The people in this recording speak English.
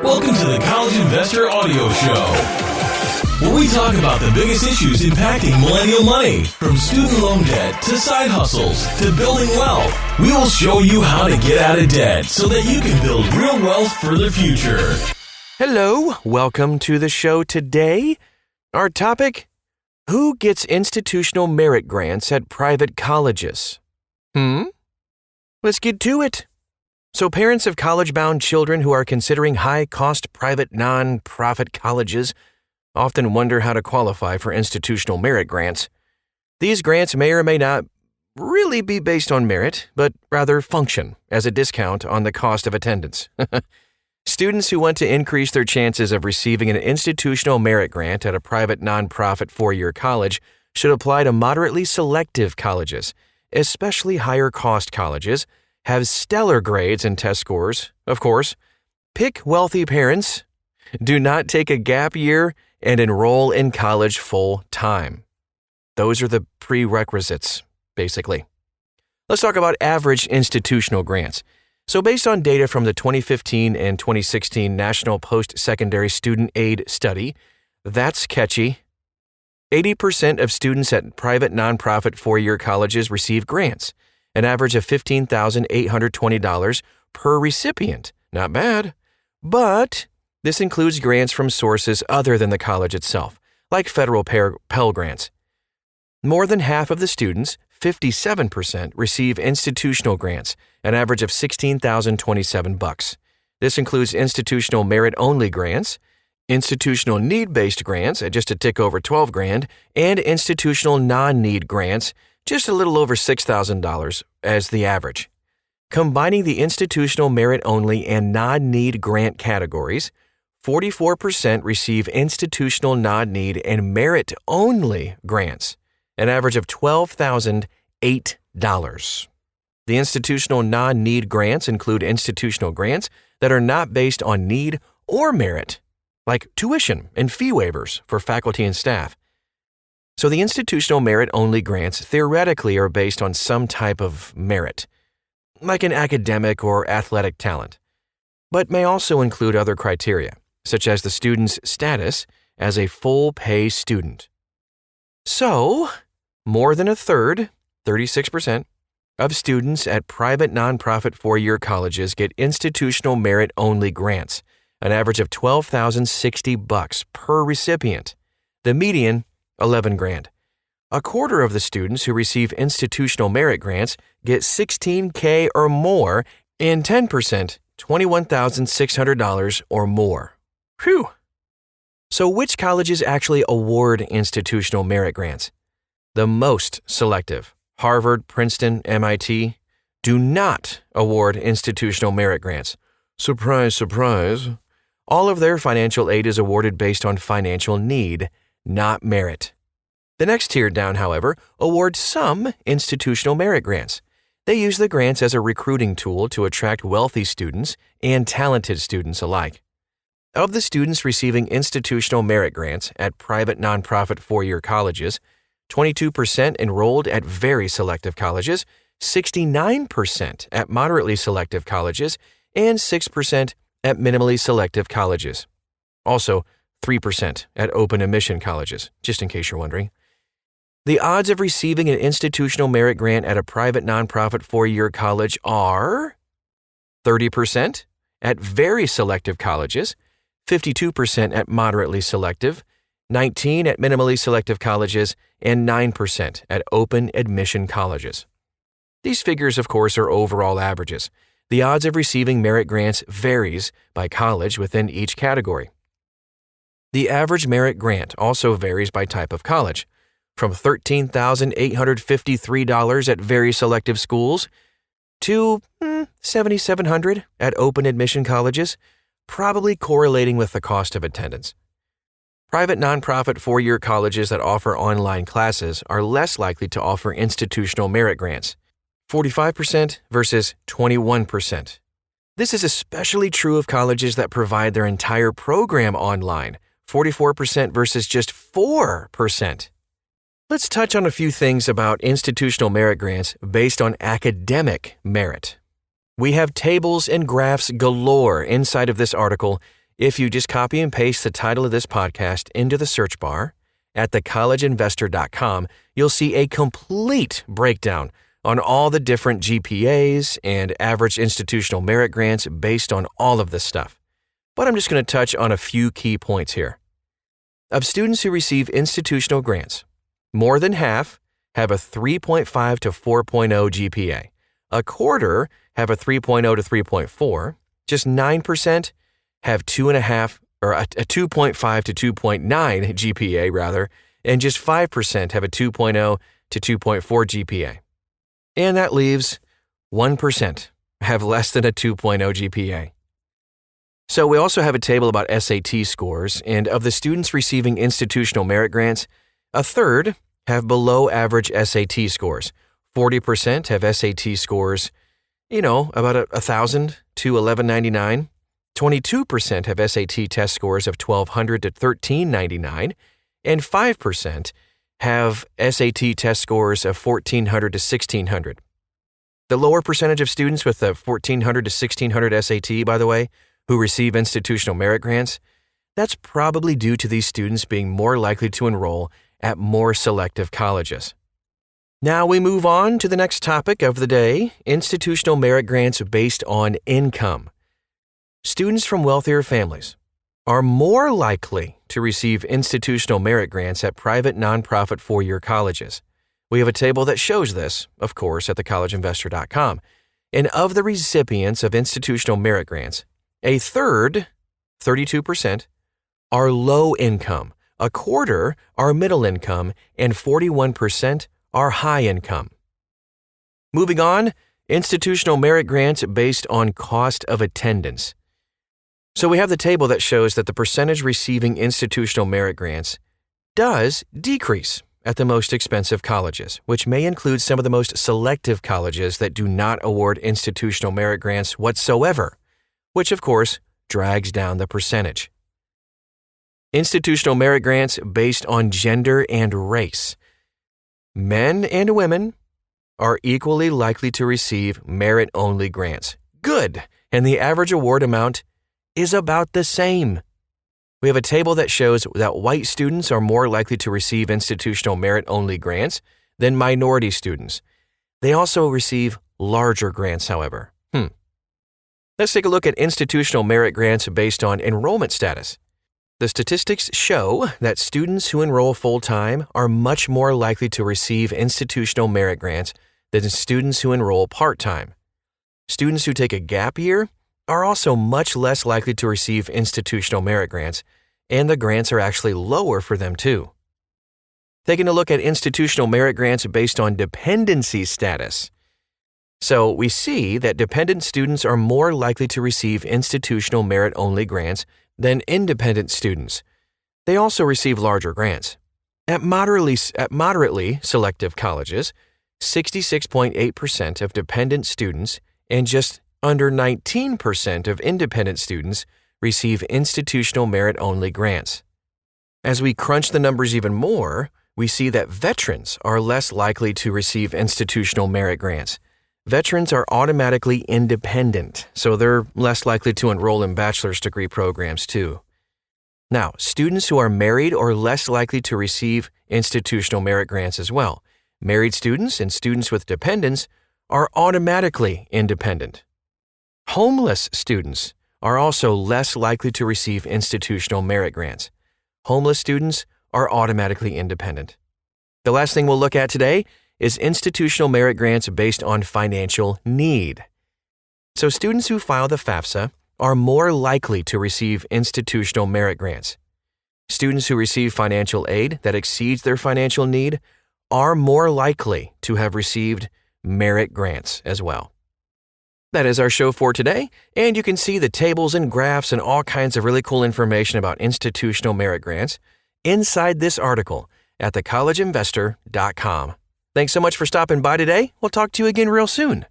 Welcome to the College Investor Audio Show, where we talk about the biggest issues impacting millennial money, from student loan debt to side hustles to building wealth. We will show you how to get out of debt so that you can build real wealth for the future. Hello, welcome to the show today. Our topic: who gets institutional merit grants at private colleges? Let's get to it. So parents of college-bound children who are considering high-cost private non-profit colleges often wonder how to qualify for institutional merit grants. These grants may or may not really be based on merit, but rather function as a discount on the cost of attendance. Students who want to increase their chances of receiving an institutional merit grant at a private nonprofit four-year college should apply to moderately selective colleges, especially higher-cost colleges, have stellar grades and test scores, of course, pick wealthy parents, do not take a gap year, and enroll in college full-time. Those are the prerequisites, basically. Let's talk about average institutional grants. So based on data from the 2015 and 2016 National Post-Secondary Student Aid Study, that's catchy. 80% of students at private nonprofit four-year colleges receive grants, an average of $15,820 per recipient. Not bad. But this includes grants from sources other than the college itself, like federal Pell Grants. More than half of the students, 57%, receive institutional grants, an average of $16,027. This includes institutional merit-only grants, institutional need-based grants at just a tick over $12,000, and institutional non-need grants, just a little over $6,000 as the average. Combining the institutional merit-only and non-need grant categories, 44% receive institutional non-need and merit-only grants, an average of $12,008. The institutional non-need grants include institutional grants that are not based on need or merit, like tuition and fee waivers for faculty and staff. So the institutional merit-only grants theoretically are based on some type of merit, like an academic or athletic talent, but may also include other criteria, such as the student's status as a full-pay student. So, more than a third, 36%, of students at private nonprofit four-year colleges get institutional merit-only grants, an average of $12,060 per recipient. The median, $11,000. A quarter of the students who receive institutional merit grants get $16,000 or more, and 10%, $21,600 or more. Whew! So which colleges actually award institutional merit grants? The most selective, Harvard, Princeton, MIT, do not award institutional merit grants. Surprise, surprise. All of their financial aid is awarded based on financial need, not merit. The next tier down, however, awards some institutional merit grants. They use the grants as a recruiting tool to attract wealthy students and talented students alike. Of the students receiving institutional merit grants at private nonprofit four-year colleges, 22% enrolled at very selective colleges, 69% at moderately selective colleges, and 6% at minimally selective colleges. Also, 3% at open admission colleges, just in case you're wondering. The odds of receiving an institutional merit grant at a private nonprofit four-year college are 30% at very selective colleges, 52% at moderately selective, 19% at minimally selective colleges, and 9% at open admission colleges. These figures, of course, are overall averages. The odds of receiving merit grants varies by college within each category. The average merit grant also varies by type of college, from $13,853 at very selective schools to $7,700 at open admission colleges, probably correlating with the cost of attendance. Private nonprofit four-year colleges that offer online classes are less likely to offer institutional merit grants, 45% versus 21%. This is especially true of colleges that provide their entire program online, 44% versus just 4%. Let's touch on a few things about institutional merit grants based on academic merit. We have tables and graphs galore inside of this article If you just copy and paste the title of this podcast into the search bar at thecollegeinvestor.com, you'll see a complete breakdown on all the different GPAs and average institutional merit grants based on all of this stuff. But I'm just going to touch on a few key points here. Of students who receive institutional grants, more than half have a 3.5 to 4.0 GPA. A quarter have a 3.0 to 3.4. Just 9% have 2.5 or a 2.5 to 2.9 GPA rather, and just 5% have a 2.0 to 2.4 GPA. And that leaves 1% have less than a 2.0 GPA. So we also have a table about SAT scores, and of the students receiving institutional merit grants, a third have below average SAT scores. 40% have SAT scores, about 1,000 to 1,199. 22% have SAT test scores of 1,200 to 1,399, and 5% have SAT test scores of 1,400 to 1,600. The lower percentage of students with the 1,400 to 1,600 SAT, by the way, who receive institutional merit grants, that's probably due to these students being more likely to enroll at more selective colleges. Now we move on to the next topic of the day, institutional merit grants based on income. Students from wealthier families are more likely to receive institutional merit grants at private nonprofit four-year colleges. We have a table that shows this, of course, at thecollegeinvestor.com. And of the recipients of institutional merit grants, a third, 32%, are low income, a quarter are middle income, and 41% are high income. Moving on, institutional merit grants based on cost of attendance. So we have the table that shows that the percentage receiving institutional merit grants does decrease at the most expensive colleges, which may include some of the most selective colleges that do not award institutional merit grants whatsoever, which of course drags down the percentage. Institutional merit grants based on gender and race. Men and women are equally likely to receive merit-only grants. Good, and the average award amount is about the same. We have a table that shows that white students are more likely to receive institutional merit-only grants than minority students. They also receive larger grants, however. Let's take a look at institutional merit grants based on enrollment status. The statistics show that students who enroll full-time are much more likely to receive institutional merit grants than students who enroll part-time. Students who take a gap year are also much less likely to receive institutional merit grants, and the grants are actually lower for them too. Taking a look at institutional merit grants based on dependency status. So we see that dependent students are more likely to receive institutional merit-only grants than independent students. They also receive larger grants. At moderately selective colleges, 66.8% of dependent students and just under 19% of independent students receive institutional merit-only grants. As we crunch the numbers even more, we see that veterans are less likely to receive institutional merit grants. Veterans are automatically independent, so they're less likely to enroll in bachelor's degree programs too. Now, students who are married are less likely to receive institutional merit grants as well. Married students and students with dependents are automatically independent. Homeless students are also less likely to receive institutional merit grants. Homeless students are automatically independent. The last thing we'll look at today is institutional merit grants based on financial need. So students who file the FAFSA are more likely to receive institutional merit grants. Students who receive financial aid that exceeds their financial need are more likely to have received merit grants as well. That is our show for today, and you can see the tables and graphs and all kinds of really cool information about institutional merit grants inside this article at thecollegeinvestor.com. Thanks so much for stopping by today. We'll talk to you again real soon.